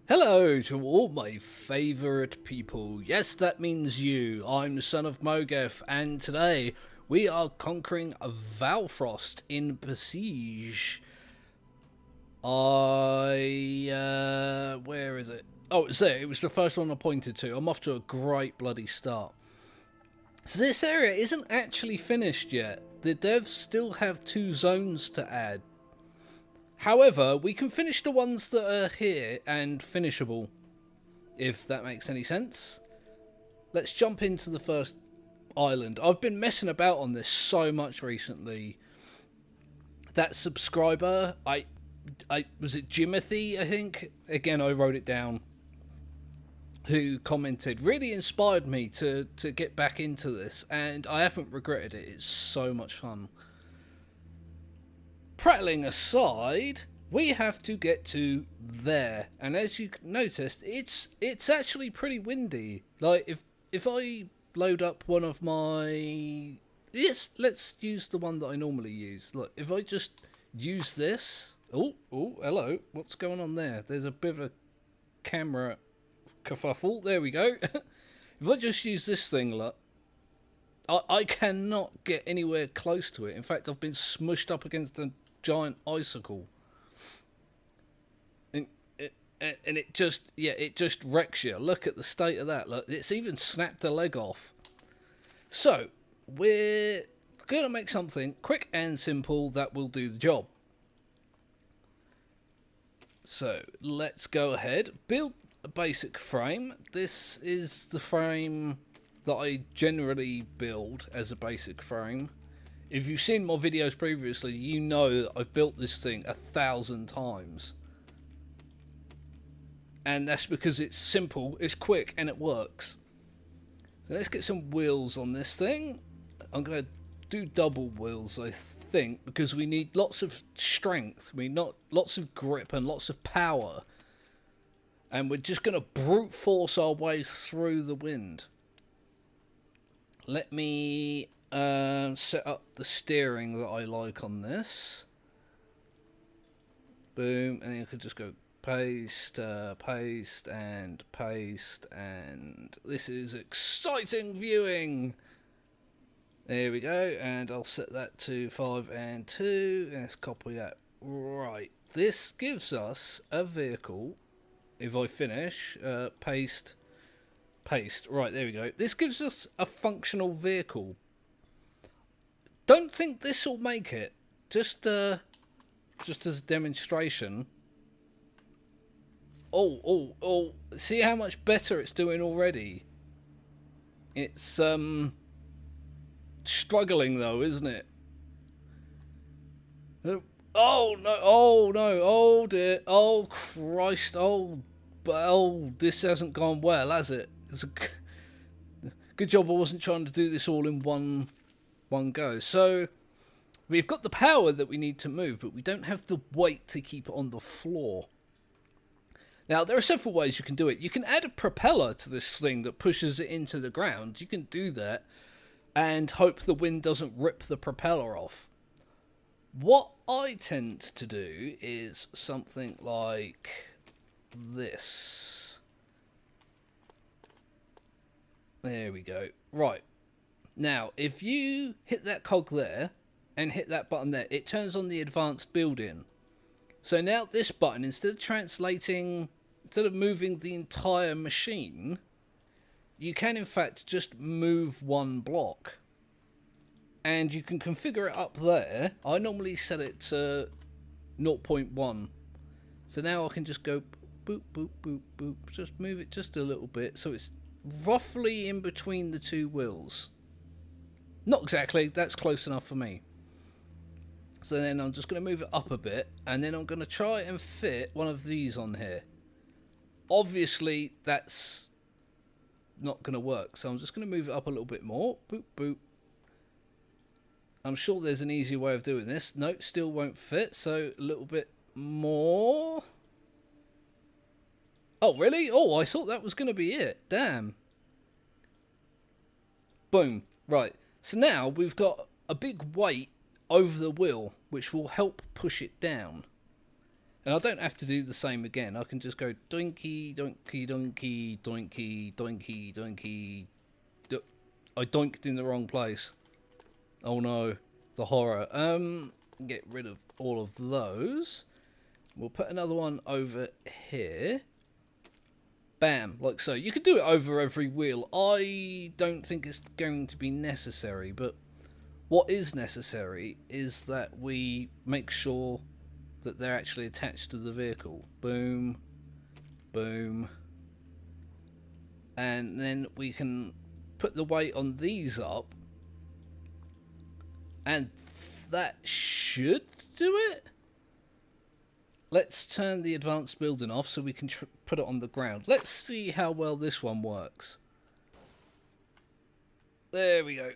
Hello to all my favourite people. Yes, that means you. I'm the son of Mogeth, and today we are conquering Valfross in Besiege. Where is it? Oh, it's there. It was the first one I pointed to. I'm off to a great bloody start. So this area isn't actually finished yet. The devs still have 2 zones to add. However, we can finish the ones that are here and finishable, if that makes any sense. Let's jump into the first island. I've been messing about on this so much recently. That subscriber, I was it Jimothy, I think? Again, I wrote it down. Who commented, really inspired me to get back into this, and I haven't regretted it. It's so much fun. Prattling aside, we have to get to there, and as you noticed, it's actually pretty windy. Like if I load up one of my let's use the one that I normally use. Look, if I just use this, oh hello, what's going on there? There's a bit of a camera kerfuffle. There we go. If I just use this thing, look. I cannot get anywhere close to it. In fact, I've been smushed up against a giant icicle. And it just wrecks you. Look at the state of that. Look, it's even snapped a leg off. So, we're going to make something quick and simple that will do the job. So, let's go ahead. Build a basic frame. This is the frame that I generally build as a basic frame. If you've seen my videos previously, you know that I've built this thing 1,000 times. And that's because it's simple, it's quick, and it works. So let's get some wheels on this thing. I'm going to do double wheels, I think, because we need lots of strength. We need lots of grip and lots of power. And we're just going to brute force our way through the wind. Let me set up the steering that I like on this. Boom, and then you could just go paste, paste, and paste, and this is exciting viewing. There we go, and I'll set that to 5 and 2. Let's copy that. Right, this gives us a vehicle. If I finish, paste, paste. Right, there we go. This gives us a functional vehicle. Don't think this will make it. Just as a demonstration. Oh! See how much better it's doing already. It's struggling though, isn't it? Oh no! Oh dear! Oh Christ! Oh, this hasn't gone well, has it? It's a good job I wasn't trying to do this all in one go. So we've got the power that we need to move, but we don't have the weight to keep it on the floor. Now, there are several ways you can do it. You can add a propeller to this thing that pushes it into the ground. You can do that and hope the wind doesn't rip the propeller off. What I tend to do is something like this. There we go. Right. Now, if you hit that cog there and hit that button there, it turns on the advanced build-in. So now this button, instead of moving the entire machine, you can in fact just move one block. And you can configure it up there. I normally set it to 0.1. So now I can just go boop, boop, boop, boop. Just move it just a little bit. So it's roughly in between the 2 wheels. Not exactly, that's close enough for me. So then I'm just going to move it up a bit, and then I'm going to try and fit one of these on here. Obviously, that's not going to work, so I'm just going to move it up a little bit more. Boop, boop. I'm sure there's an easier way of doing this. Nope, still won't fit, so a little bit more. Oh, really? Oh, I thought that was going to be it. Damn. Boom. Right. So now we've got a big weight over the wheel, which will help push it down. And I don't have to do the same again. I can just go doinky, doinky, doinky, doinky, doinky, doinky. I doinked in the wrong place. Oh no, the horror. Get rid of all of those. We'll put another one over here. Bam, like so. You could do it over every wheel. I don't think it's going to be necessary, but what is necessary is that we make sure that they're actually attached to the vehicle. Boom, boom. And then we can put the weight on these up. And that should do it. Let's turn the advanced building off so we can put it on the ground. Let's see how well this one works. There we go.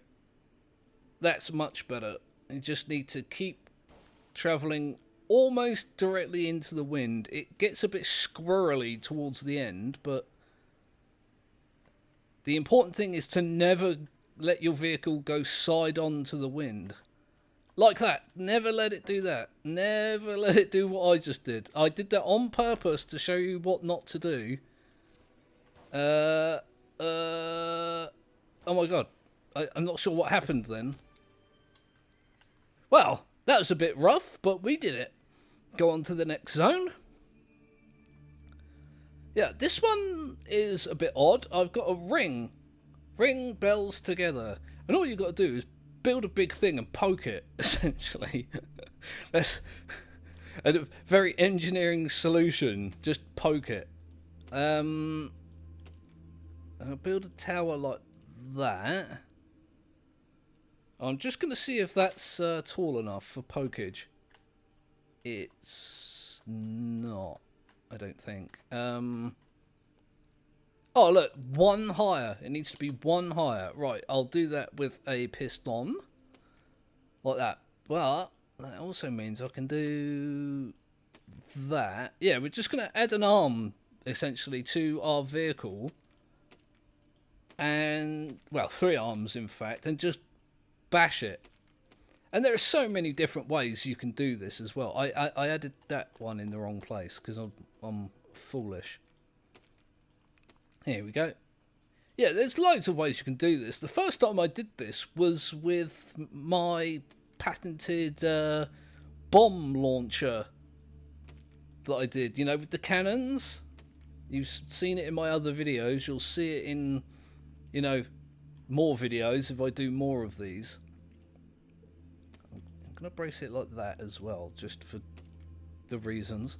That's much better. You just need to keep travelling almost directly into the wind. It gets a bit squirrely towards the end, but the important thing is to never let your vehicle go side on to the wind. Like that. Never let it do that. Never let it do what I just did. I did that on purpose to show you what not to do. Oh my god. I'm not sure what happened then. Well, that was a bit rough, but we did it. Go on to the next zone. Yeah, this one is a bit odd. I've got a ring. Ring bells together. And all you've got to do is build a big thing and poke it, essentially. That's a very engineering solution. Just poke it. I'll build a tower like that. I'm just going to see if that's tall enough for pokage. It's not, I don't think. Oh, look, one higher. It needs to be one higher. Right, I'll do that with a piston. Like that. But that also means I can do that. Yeah, we're just going to add an arm, essentially, to our vehicle. And, well, 3 arms, in fact. And just bash it. And there are so many different ways you can do this as well. I added that one in the wrong place because I'm foolish. Here we go. Yeah, there's loads of ways you can do this. The first time I did this was with my patented bomb launcher that I did, you know, with the cannons. You've seen it in my other videos. You'll see it in, you know, more videos if I do more of these. I'm going to brace it like that as well, just for the reasons.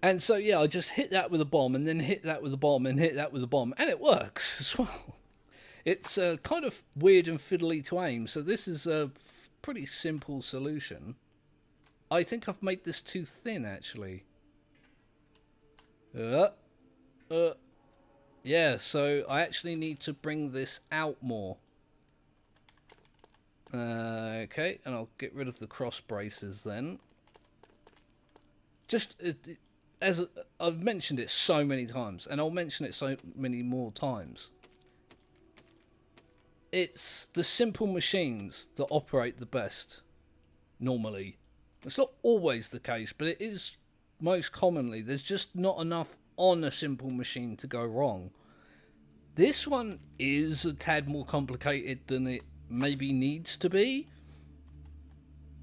And so, yeah, I just hit that with a bomb and then hit that with a bomb and hit that with a bomb. And it works as well. It's kind of weird and fiddly to aim. So this is a pretty simple solution. I think I've made this too thin, actually. Yeah, so I actually need to bring this out more. Okay, and I'll get rid of the cross braces then. Just... as I've mentioned it so many times, and I'll mention it so many more times, it's the simple machines that operate the best, normally. It's not always the case, but it is most commonly. There's just not enough on a simple machine to go wrong. This one is a tad more complicated than it maybe needs to be,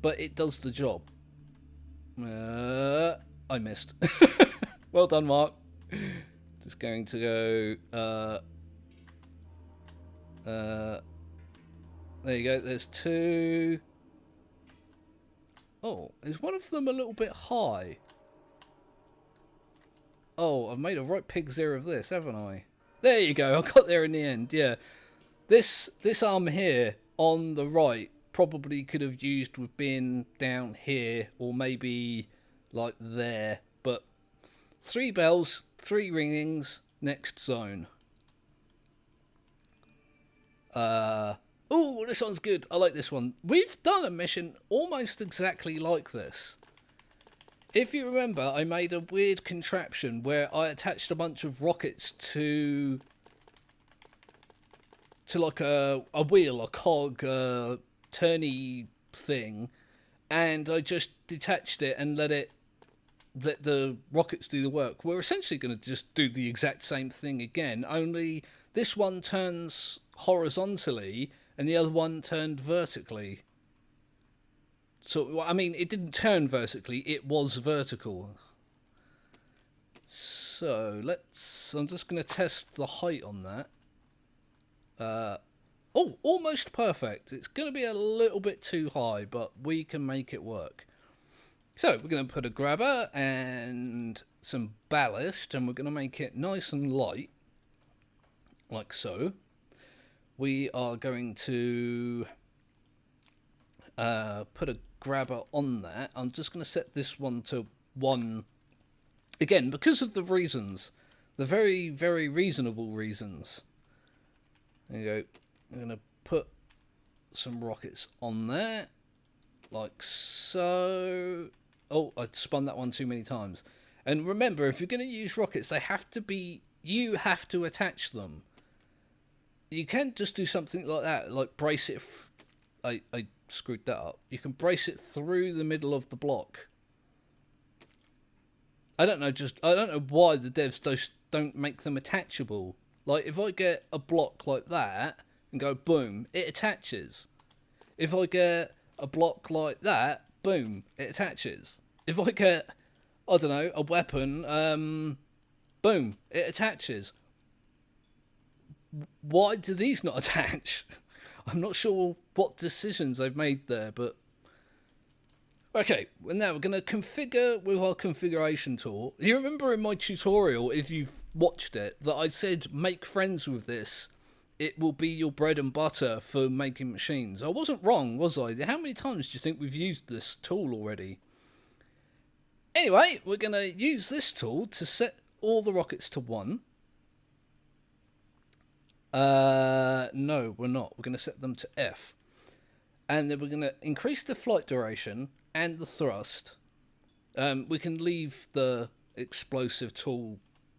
but it does the job. I missed. Well done, Mark. Just going to go... there you go, there's 2. Oh, is one of them a little bit high? Oh, I've made a right pig's ear of this, haven't I? There you go, I got there in the end, yeah. This arm here on the right probably could have used with being down here, or maybe like there, but 3 bells, 3 ringings, next zone. Oh, this one's good. I like this one. We've done a mission almost exactly like this. If you remember, I made a weird contraption where I attached a bunch of rockets to like a wheel, a cog, turny thing, and I just detached it and let the rockets do the work. We're essentially going to just do the exact same thing again, only this one turns horizontally and the other one turned vertically. So, I mean, it didn't turn vertically, it was vertical. So, I'm just going to test the height on that. Oh, almost perfect. It's going to be a little bit too high, but we can make it work. So we're going to put a grabber and some ballast, and we're going to make it nice and light, like so. We are going to put a grabber on that. I'm just going to set this one to 1. Again, because of the reasons. The very, very reasonable reasons. There you go. I'm going to put some rockets on there, like so. Oh, I spun that one too many times. And remember, if you're going to use rockets, they have to be... You have to attach them. You can't just do something like that, like brace it... I screwed that up. You can brace it through the middle of the block. I don't know why the devs don't make them attachable. Like, if I get a block like that and go boom, it attaches. If I get a block like that, boom, it attaches. If I get, I don't know, a weapon, boom, it attaches. Why do these not attach? I'm not sure what decisions they've made there, but... Okay, well now we're going to configure with our configuration tool. You remember in my tutorial, if you've watched it, that I said make friends with this. It will be your bread and butter for making machines. I wasn't wrong, was I? How many times do you think we've used this tool already? Anyway, we're going to use this tool to set all the rockets to 1. No, we're not. We're going to set them to F. And then we're going to increase the flight duration and the thrust. We can leave the explosive tool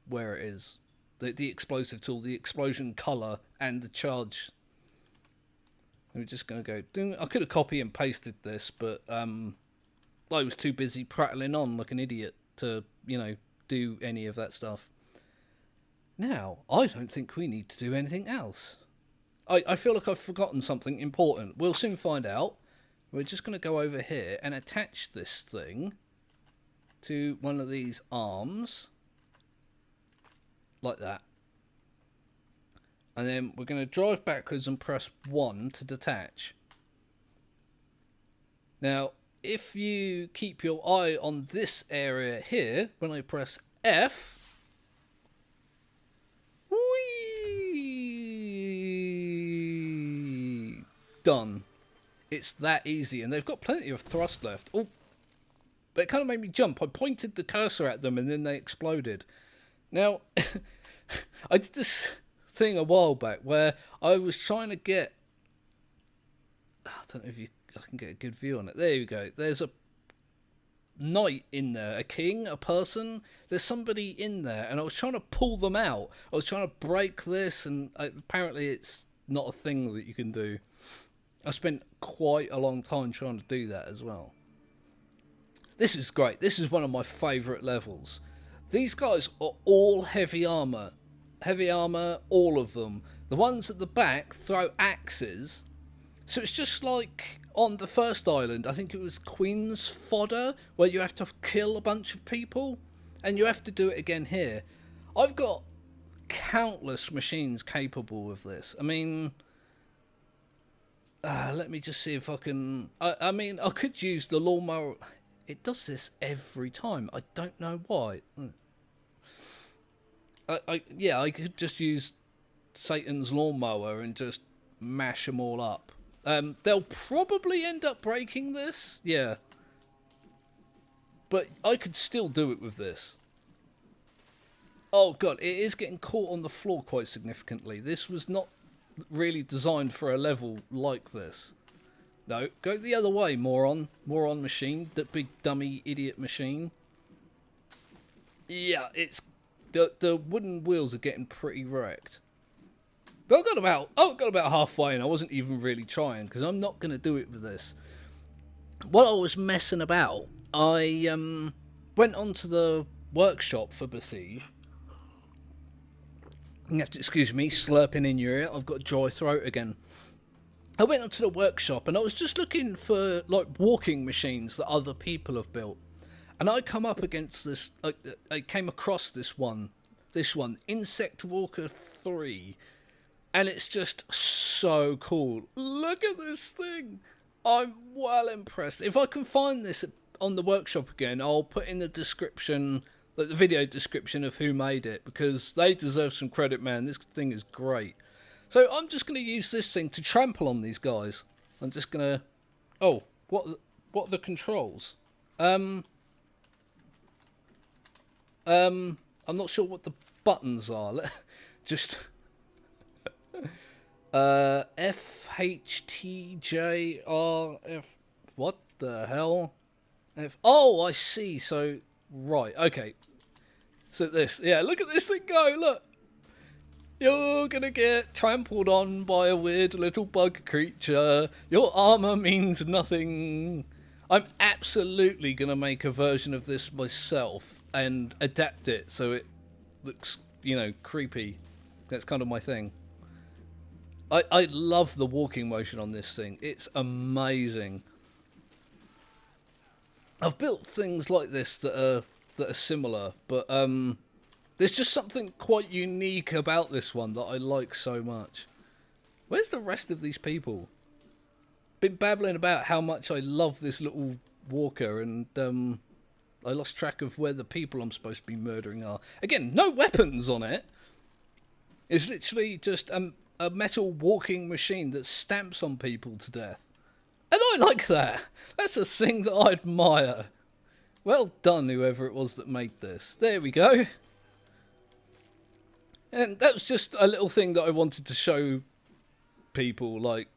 where it is. The explosive tool, the explosion colour, and the charge. We're just going to go... Ding. I could have copy and pasted this, but I was too busy prattling on like an idiot to, do any of that stuff. Now, I don't think we need to do anything else. I feel like I've forgotten something important. We'll soon find out. We're just going to go over here and attach this thing to one of these arms. Like that. And then we're going to drive backwards and press 1 to detach. Now, if you keep your eye on this area here, when I press F... Whee! Done. It's that easy, and they've got plenty of thrust left. Oh, but it kind of made me jump. I pointed the cursor at them, and then they exploded. Now, I did this thing a while back where I was trying to get... I don't know if I can get a good view on it. There you go. There's a knight in there, a king, a person. There's somebody in there, and I was trying to pull them out. I was trying to break this, and apparently it's not a thing that you can do. I spent quite a long time trying to do that as well. This is great. This is one of my favourite levels. These guys are all heavy armour. Heavy armour, all of them. The ones at the back throw axes. So it's just like on the first island, I think it was Queen's Fodder, where you have to kill a bunch of people. And you have to do it again here. I've got countless machines capable of this. I mean... let me just see if I can... I mean, I could use the lawnmower. It does this every time. I don't know why. Yeah, I could just use Satan's lawnmower and just mash them all up. They'll probably end up breaking this. Yeah. But I could still do it with this. Oh, God. It is getting caught on the floor quite significantly. This was not... really designed for a level like this. No, go the other way, moron. Moron machine. That big dummy idiot machine. Yeah, it's... The wooden wheels are getting pretty wrecked. But I got about halfway and I wasn't even really trying, because I'm not going to do it with this. while I was messing about, I went onto the workshop for Besiege. You have to excuse me, slurping in your ear. I've got a dry throat again. I went onto the workshop and I was just looking for like walking machines that other people have built, and I come up against this. I came across this one, Insect Walker 3, and it's just so cool. Look at this thing. I'm well impressed. If I can find this on the workshop again, I'll put in the description, like the video description of who made it, because they deserve some credit, man. This thing is great. So I'm just going to use this thing to trample on these guys. I'm just going to... Oh, what are the controls? I'm not sure what the buttons are. Just... F, H, T, J, R, F... What the hell? F... Oh, I see. So, right, okay. So this, yeah, look at this thing go, look. You're gonna get trampled on by a weird little bug creature. Your armor means nothing. I'm absolutely gonna make a version of this myself and adapt it so it looks, you know, creepy. That's kind of my thing. I love the walking motion on this thing. It's amazing. I've built things like this that are similar, but there's just something quite unique about this one that I like so much. Where's the rest of these people? Been babbling about how much I love this little walker, and I lost track of where the people I'm supposed to be murdering are. Again, no weapons on it. It's literally just a metal walking machine that stamps on people to death. And I like that. That's a thing that I admire. Well done, whoever it was that made this. There we go. And that was just a little thing that I wanted to show people. Like,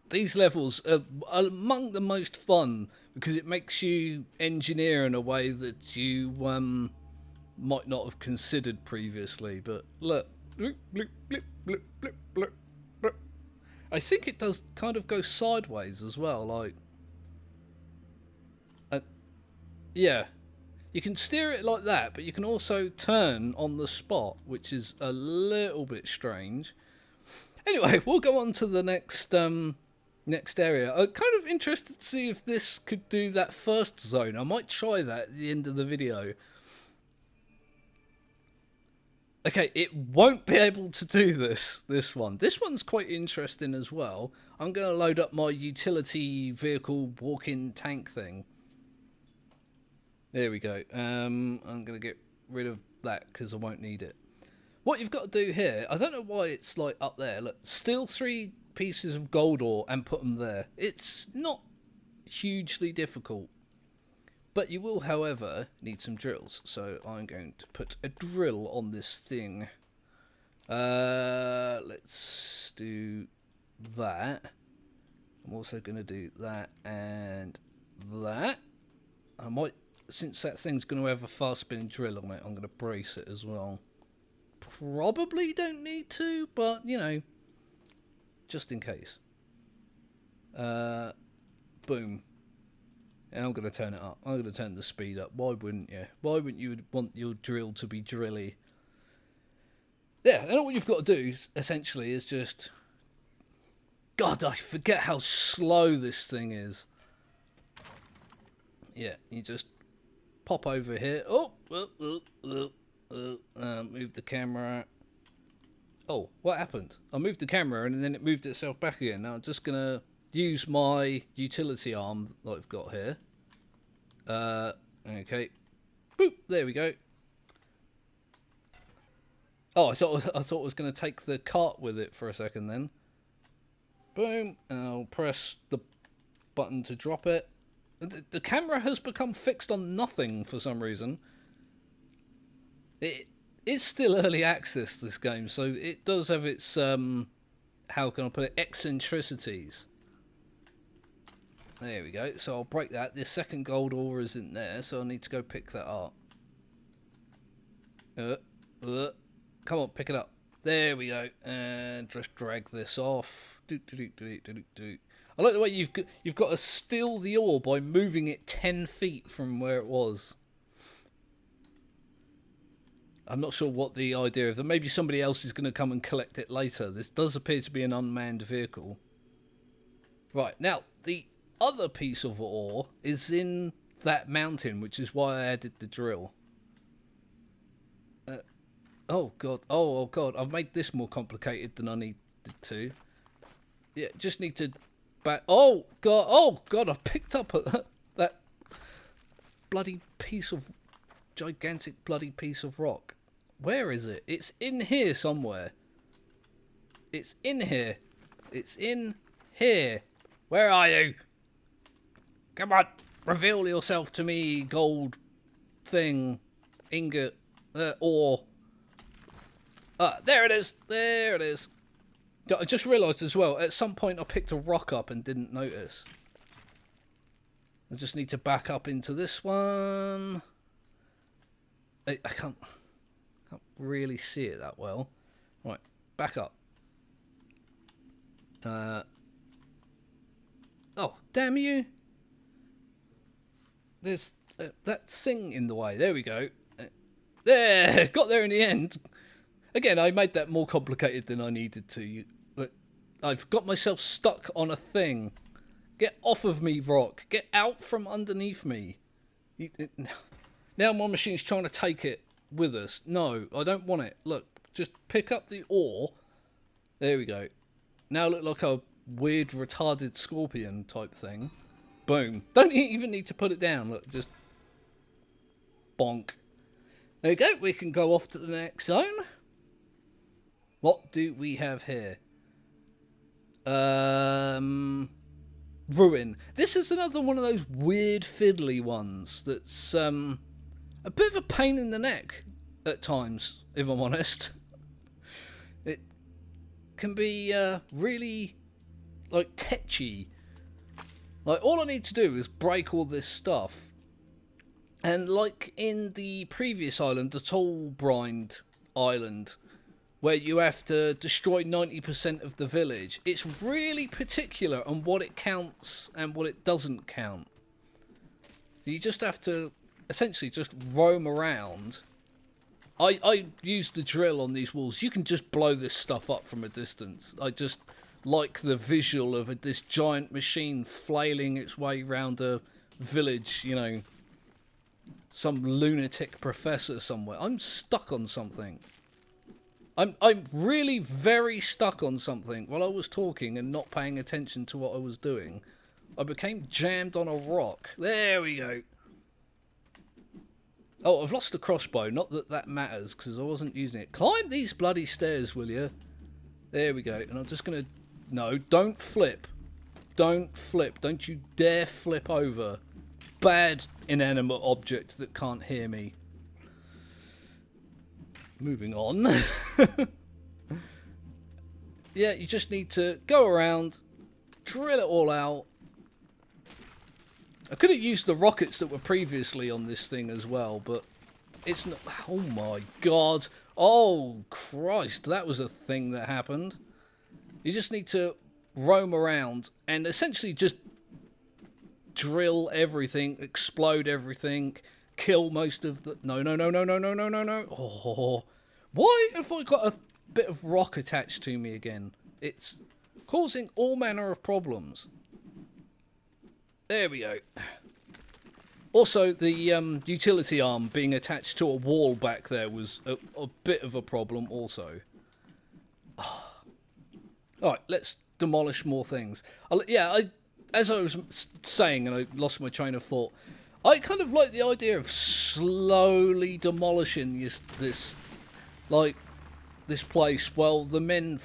these levels are among the most fun because it makes you engineer in a way that you might not have considered previously. But look. I think it does kind of go sideways as well. Like, yeah. You can steer it like that, but you can also turn on the spot, which is a little bit strange. Anyway, we'll go on to the next area. I'm kind of interested to see if this could do that first zone. I might try that at the end of the video. Okay, it won't be able to do this one. This one's quite interesting as well. I'm going to load up my utility vehicle walk-in tank thing. There we go. I'm going to get rid of that because I won't need it. What you've got to do here, I don't know why it's like up there. Look, steal 3 pieces of gold ore and put them there. It's not hugely difficult. But you will, however, need some drills. So I'm going to put a drill on this thing. Let's do that. I'm also going to do that and that. I might... Since that thing's going to have a fast spinning drill on it, I'm going to brace it as well. Probably don't need to, but, you know, just in case. Boom. And I'm going to turn it up. I'm going to turn the speed up. Why wouldn't you? Why wouldn't you want your drill to be drilly? Yeah, and all you've got to do, essentially, is just... God, I forget how slow this thing is. Yeah, you just... pop over here. Move the camera. Oh, what happened? I moved the camera and then it moved itself back again. Now I'm just going to use my utility arm that I've got here. Okay. Boop, there we go. Oh, I thought it was going to take the cart with it for a second then. Boom, and I'll press the button to drop it. The camera has become fixed on nothing for some reason. It's still early access, this game, so it does have its, how can I put it, eccentricities. There we go, so I'll break that. This second gold ore isn't there, so I need to go pick that up. Come on, pick it up. There we go, and just drag this off. I like the way you've got to steal the ore by moving it 10 feet from where it was. I'm not sure what the idea of that. Maybe somebody else is going to come and collect it later. This does appear to be an unmanned vehicle. Right, now, the other piece of ore is in that mountain, which is why I added the drill. Oh, God. Oh, God. I've made this more complicated than I needed to. Yeah, just need to... Oh, God. Oh, God. I've picked up that bloody piece of... gigantic bloody piece of rock. Where is it? It's in here somewhere. It's in here. It's in here. Where are you? Come on. Reveal yourself to me, gold thing. Ingot. Ore. There it is. There it is. I just realised as well, at some point I picked a rock up and didn't notice. I just need to back up into this one. I can't really see it that well. Right, back up. Oh, damn you. There's that thing in the way. There we go. There, got there in the end. Again, I made that more complicated than I needed to. But I've got myself stuck on a thing. Get off of me, rock. Get out from underneath me. Now my machine's trying to take it with us. No, I don't want it. Look, just pick up the ore. There we go. Now I look like a weird retarded scorpion type thing. Boom. Don't even need to put it down. Look, just bonk. There we go. We can go off to the next zone. What do we have here? Ruin. This is another one of those weird fiddly ones that's a bit of a pain in the neck at times, if I'm honest. It can be really like tetchy. Like, all I need to do is break all this stuff. And like in the previous island, the Tall Brind Island, where you have to destroy 90% of the village, it's really particular on what it counts and what it doesn't count. You just have to essentially just roam around. I use the drill on these walls. You can just blow this stuff up from a distance. I just like the visual of this giant machine flailing its way around a village, you know, some lunatic professor somewhere. I'm stuck on something. I'm really very stuck on something while I was talking and not paying attention to what I was doing. I became jammed on a rock. There we go. Oh, I've lost the crossbow. Not that that matters, because I wasn't using it. Climb these bloody stairs, will you? There we go. And I'm just going to... No, don't flip. Don't flip. Don't you dare flip over. Bad inanimate object that can't hear me. Moving on. Yeah, you just need to go around, drill it all out. I could have used the rockets that were previously on this thing as well, but it's not... Oh my god. Oh Christ, that was a thing that happened. You just need to roam around and essentially just drill everything, explode everything, kill most of the... No. Oh, why have I got a bit of rock attached to me again? It's causing all manner of problems. There we go. Also, the utility arm being attached to a wall back there was a bit of a problem also. Alright, let's demolish more things. As I was saying, and I lost my train of thought, I kind of like the idea of slowly demolishing this place while the men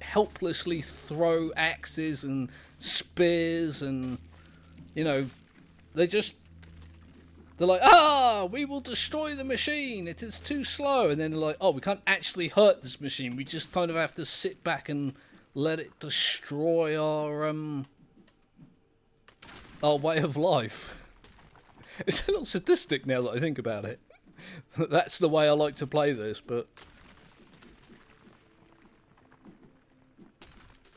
helplessly throw axes and spears and, you know, they're like, we will destroy the machine, it is too slow. And then they're like, oh, we can't actually hurt this machine, we just kind of have to sit back and let it destroy our way of life. It's a little sadistic now that I think about it. That's the way I like to play this, but...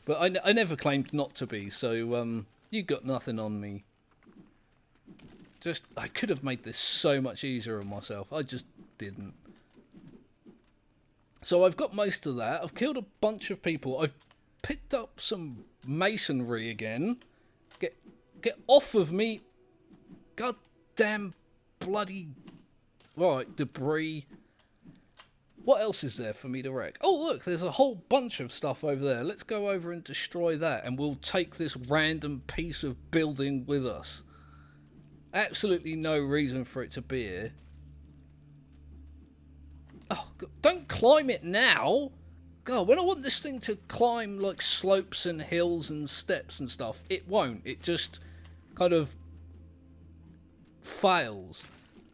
But I never claimed not to be, so you got nothing on me. Just, I could have made this so much easier on myself. I just didn't. So I've got most of that. I've killed a bunch of people. I've picked up some masonry again. Get off of me. Goddamn bloody... Right, debris. What else is there for me to wreck? Oh, look, there's a whole bunch of stuff over there. Let's go over and destroy that, and we'll take this random piece of building with us. Absolutely no reason for it to be here. Oh, God, don't climb it now. God, when I want this thing to climb like slopes and hills and steps and stuff, it won't. It just kind of fails.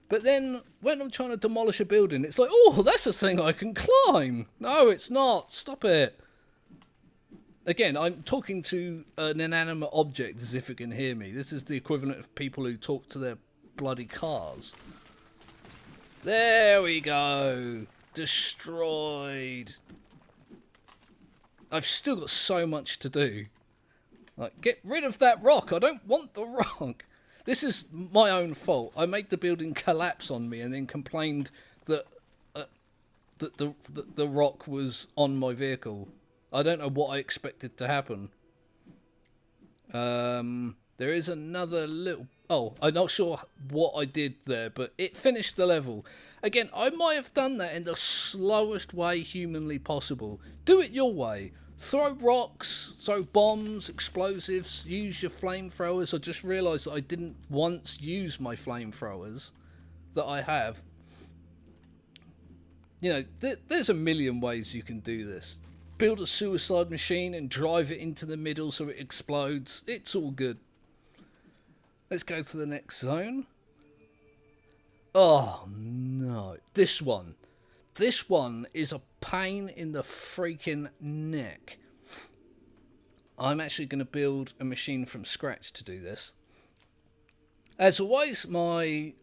But then, when I'm trying to demolish a building, it's like, oh, that's a thing I can climb. No, it's not. Stop it. Again, I'm talking to an inanimate object as if it can hear me. This is the equivalent of people who talk to their bloody cars. There we go. Destroyed. I've still got so much to do. Like, get rid of that rock. I don't want the rock. This is my own fault. I made the building collapse on me and then complained that the rock was on my vehicle. I don't know what I expected to happen. There is another little... Oh, I'm not sure what I did there, but it finished the level. Again, I might have done that in the slowest way humanly possible. Do it your way. Throw rocks, throw bombs, explosives, use your flamethrowers. I just realised that I didn't once use my flamethrowers that I have. You know, there's a million ways you can do this. Build a suicide machine and drive it into the middle so it explodes. It's all good. Let's go to the next zone. Oh, no. This one. This one is a pain in the freaking neck. I'm actually going to build a machine from scratch to do this. As always, I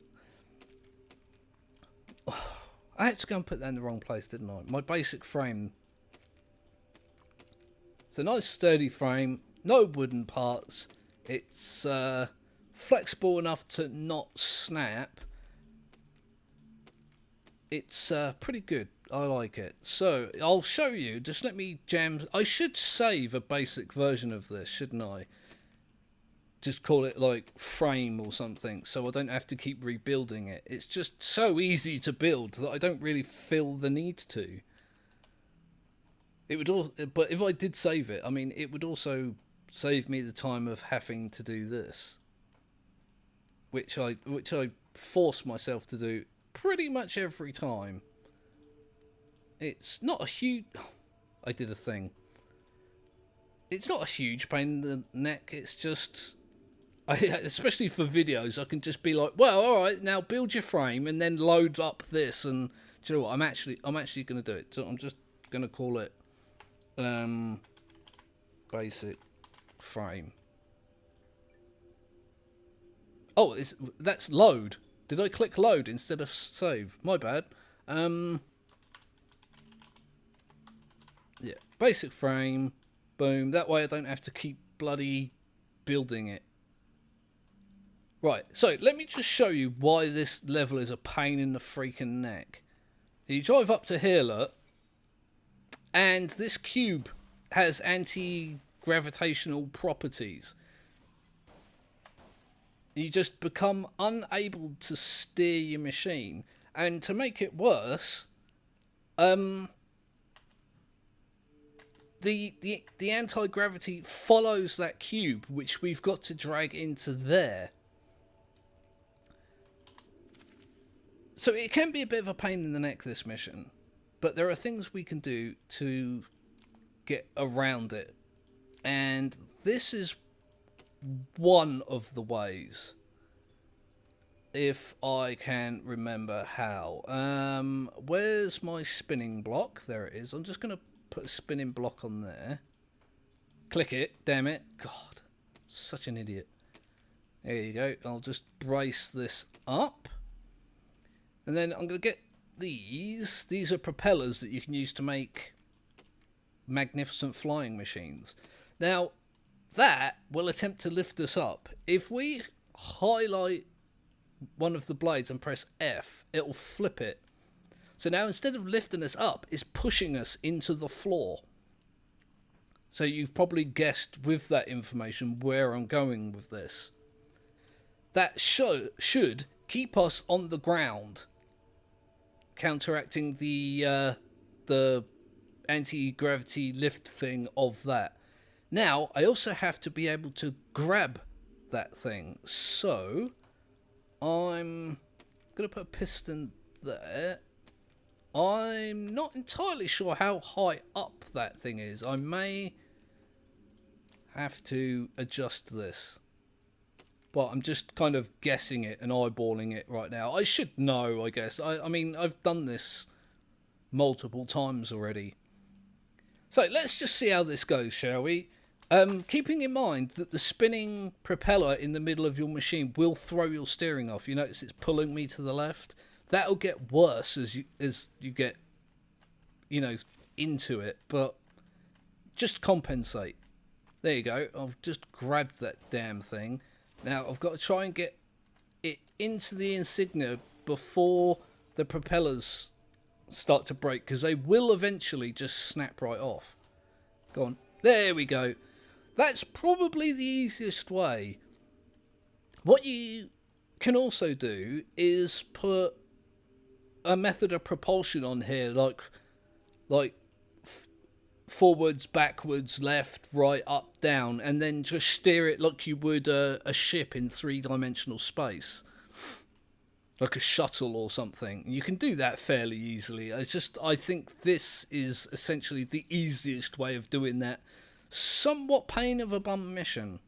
had to go and put that in the wrong place, didn't I? My basic frame. It's a nice sturdy frame. No wooden parts. It's flexible enough to not snap. It's pretty good. I like it. So I'll show you. Just let me jam. I should save a basic version of this, shouldn't I? Just call it like frame or something, so I don't have to keep rebuilding it. It's just so easy to build that I don't really feel the need to. It would all, but if I did save it, I mean, it would also save me the time of having to do this, which I force myself to do pretty much every time. It's not a huge... I did a thing. It's not a huge pain in the neck. It's just... especially for videos, I can just be like, well, alright, now build your frame and then load up this. And do you know what? I'm actually going to do it. So I'm just going to call it basic frame. Oh, that's load. Did I click load instead of save? My bad. Yeah, basic frame. Boom. That way I don't have to keep bloody building it. Right, so let me just show you why this level is a pain in the freaking neck. You drive up to here, look, and this cube has anti-gravitational properties. You just become unable to steer your machine. And to make it worse, the anti-gravity follows that cube, which we've got to drag into there. So it can be a bit of a pain in the neck, this mission. But there are things we can do to get around it. And this is one of the ways, if I can remember how. Where's my spinning block? There it is. I'm just going to put a spinning block on there. Click it. Damn it. God, such an idiot. There you go. I'll just brace this up. And then I'm going to get these. These are propellers that you can use to make magnificent flying machines. Now, that will attempt to lift us up. If we highlight one of the blades and press F, it will flip it. So now instead of lifting us up, it's pushing us into the floor. So you've probably guessed with that information where I'm going with this. That should keep us on the ground, counteracting the anti-gravity lift thing of that. Now, I also have to be able to grab that thing. So, I'm going to put a piston there. I'm not entirely sure how high up that thing is. I may have to adjust this. But I'm just kind of guessing it and eyeballing it right now. I should know, I guess. I mean, I've done this multiple times already. So let's just see how this goes, shall we? Keeping in mind that the spinning propeller in the middle of your machine will throw your steering off. You notice it's pulling me to the left. That'll get worse as you get, into it. But just compensate. There you go. I've just grabbed that damn thing. Now I've got to try and get it into the insignia before the propellers start to break, because they will eventually just snap right off. Go on. There we go. That's probably the easiest way. What you can also do is put a method of propulsion on here, like forwards, backwards, left, right, up, down, and then just steer it like you would a ship in three-dimensional space, like a shuttle or something. You can do that fairly easily. I think this is essentially the easiest way of doing that somewhat pain of a bum mission.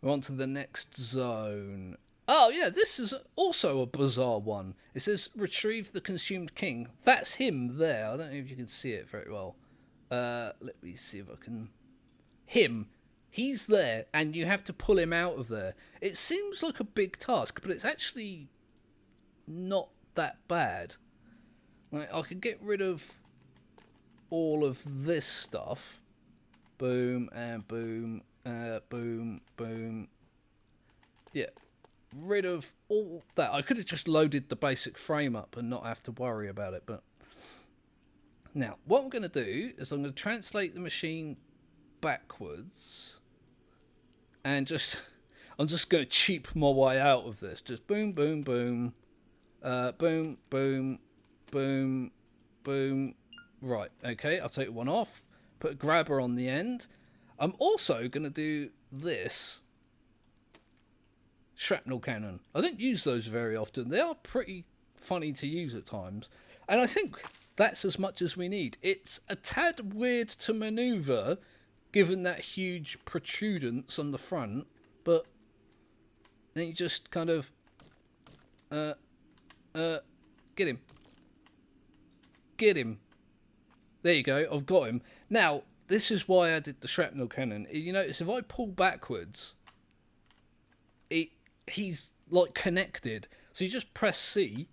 We're on to the next zone. Oh yeah, this is also a bizarre one. It says retrieve the consumed king. That's him there. I don't know if you can see it very well. Let me see if I can. Him. He's there, and you have to pull him out of there. It seems like a big task, but it's actually not that bad. Like, I can get rid of all of this stuff. Boom, and boom, boom, boom. Yeah. Rid of all that. I could have just loaded the basic frame up and not have to worry about it, but now what I'm going to do is I'm going to translate the machine backwards and I'm just going to cheap my way out of this. Just boom, boom, boom, boom, boom, boom, boom. Right, okay, I'll take one off, put a grabber on the end. I'm also going to do this shrapnel cannon. I don't use those very often. They are pretty funny to use at times, and I think that's as much as we need. It's a tad weird to maneuver given that huge protrudence on the front, but then you just kind of get him. There you go, I've got him. Now this is why I did the shrapnel cannon. You notice if I pull backwards, he's like connected, so you just press C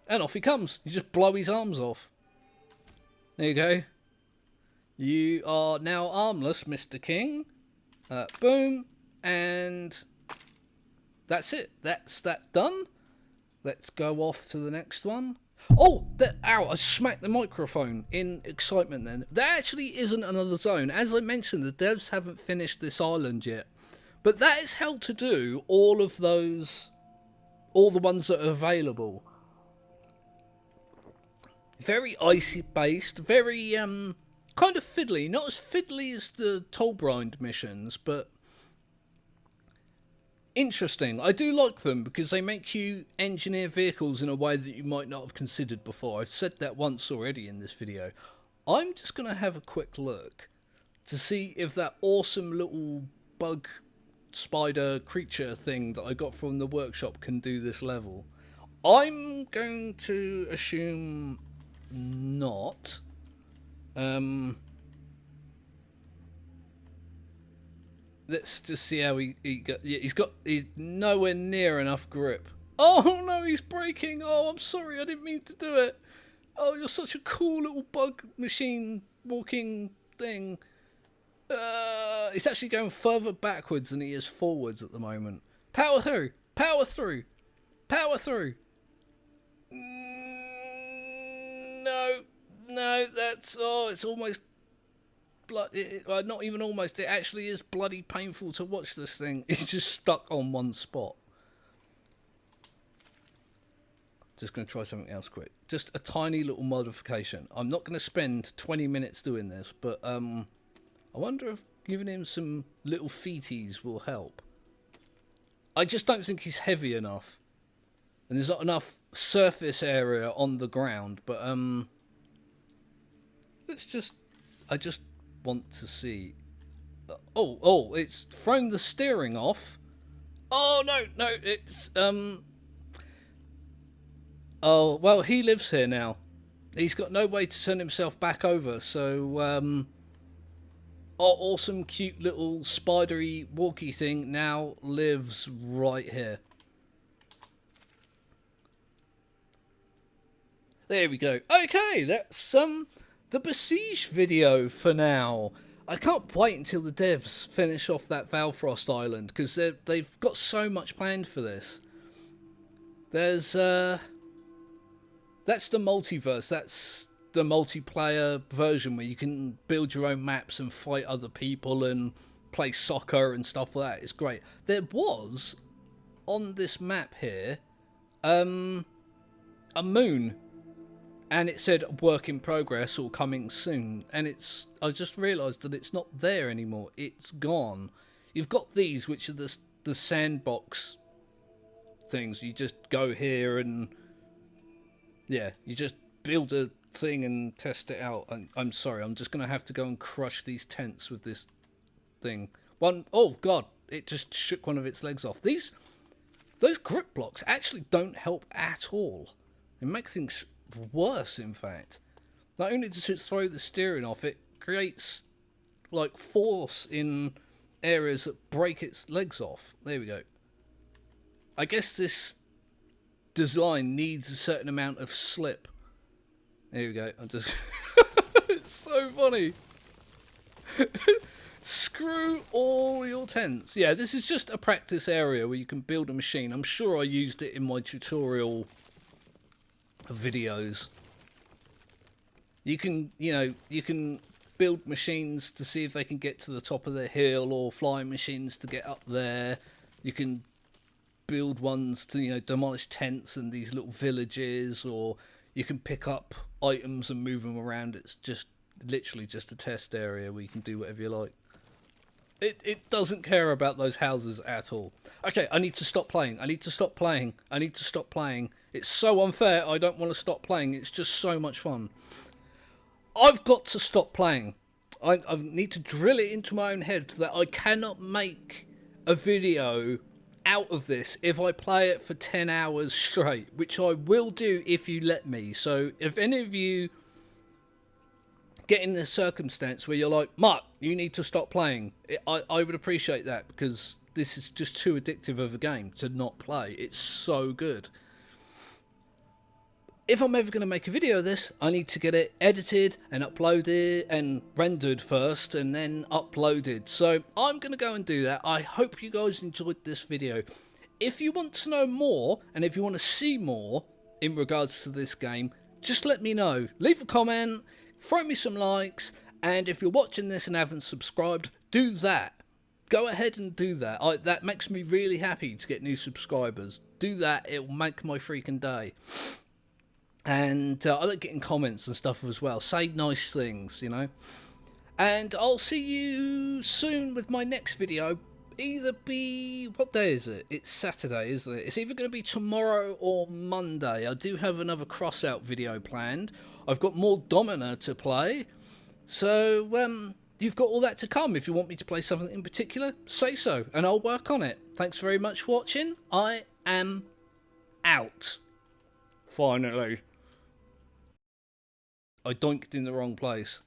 and off he comes. You just blow his arms off. There you go. You are now armless, Mr. King. Boom, and that's it. That's that done. Let's go off to the next one. Oh, ow, I smacked the microphone in excitement then. There actually isn't another zone. As I mentioned, the devs haven't finished this island yet. But that is how to do all of those, all the ones that are available. Very icy based, very kind of fiddly. Not as fiddly as the Tollbrind missions, but interesting. I do like them because they make you engineer vehicles in a way that you might not have considered before. I've said that once already in this video. I'm just going to have a quick look to see if that awesome little bug spider creature thing that I got from the workshop can do this level. I'm going to assume not. Let's just see how he got. Yeah, he's nowhere near enough grip. Oh no, he's breaking. Oh, I'm sorry, I didn't mean to do it. Oh, you're such a cool little bug machine walking thing. It's actually going further backwards than he is forwards at the moment. Power through! Power through! Power through! No, no, that's... Oh, it's almost... not even almost. It actually is bloody painful to watch this thing. It's just stuck on one spot. Just going to try something else quick. Just a tiny little modification. I'm not going to spend 20 minutes doing this, but I wonder if giving him some little feeties will help. I just don't think he's heavy enough. And there's not enough surface area on the ground, but let's just... I just want to see... Oh, it's thrown the steering off. Oh, no, it's... Oh, well, he lives here now. He's got no way to turn himself back over, so... awesome, cute little spidery walkie thing now lives right here. There we go. Okay, that's the Besiege video for now. I can't wait until the devs finish off that Valfross island, because they've got so much planned for this. There's that's the multiverse. That's the multiplayer version where you can build your own maps and fight other people and play soccer and stuff like that. It's great. There was on this map here a moon, and it said work in progress or coming soon, and I just realized that it's not there anymore. It's gone. You've got these, which are the Sandbox things. You just go here and yeah, you just build a thing and test it out. I'm sorry, I'm just gonna have to go and crush these tents with this thing. Oh god, it just shook one of its legs off. Those grip blocks actually don't help at all. They make things worse, in fact. Not only does it throw the steering off, it creates like force in areas that break its legs off. There we go. I guess this design needs a certain amount of slip. There we go. I'm just... It's so funny. Screw all your tents. Yeah, this is just a practice area where you can build a machine. I'm sure I used it in my tutorial videos. You can, you can build machines to see if they can get to the top of the hill, or flying machines to get up there. You can build ones to, demolish tents and these little villages, or you can pick up items and move them around. It's just literally just a test area where you can do whatever you like. It doesn't care about those houses at all. Okay, I need to stop playing. I need to stop playing. I need to stop playing. It's so unfair. I don't want to stop playing. It's just so much fun. I've got to stop playing. I need to drill it into my own head that I cannot make a video out of this if I play it for 10 hours straight, which I will do if you let me. So if any of you get in a circumstance where you're like, Mark, you need to stop playing, I would appreciate that, because this is just too addictive of a game to not play. It's so good. If I'm ever going to make a video of this, I need to get it edited and uploaded and rendered first and then uploaded. So I'm going to go and do that. I hope you guys enjoyed this video. If you want to know more, and if you want to see more in regards to this game, just let me know. Leave a comment, throw me some likes, and if you're watching this and haven't subscribed, do that. Go ahead and do that. That makes me really happy to get new subscribers. Do that. It will make my freaking day. And I like getting comments and stuff as well. Say nice things, And I'll see you soon with my next video. Either be... What day is it? It's Saturday, isn't it? It's either going to be tomorrow or Monday. I do have another crossout video planned. I've got more Domina to play. So, you've got all that to come. If you want me to play something in particular, say so, and I'll work on it. Thanks very much for watching. I am out. Finally. I doinked in the wrong place.